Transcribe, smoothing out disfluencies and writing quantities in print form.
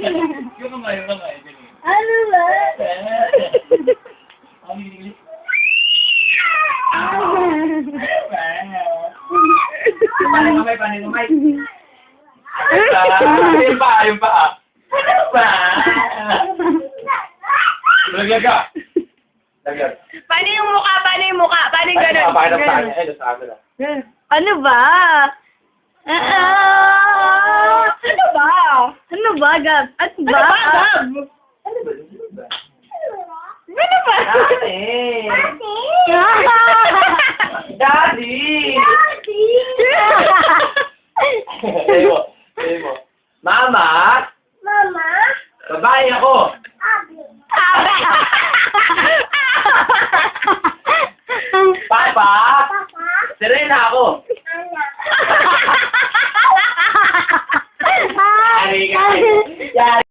Yung kamay, yung kamay. Ano ba? Ang English. Paano kamay, paano kamay? Yung paa, yung paa. Ano ba? Laglag ka. Laglag. Paano yung mukha? Paano yung mukha? Paano yung gano'n? Paano sa akin? Ay, sa akin na. Ano ba? Ano ba? Ano ba, Gab? Ano ba, Gab? Ano ba? Ano ba? Daddy! Sabi mo, sabi mo. Mama, Mama? babae ako. Papa, Serena ako. Ay,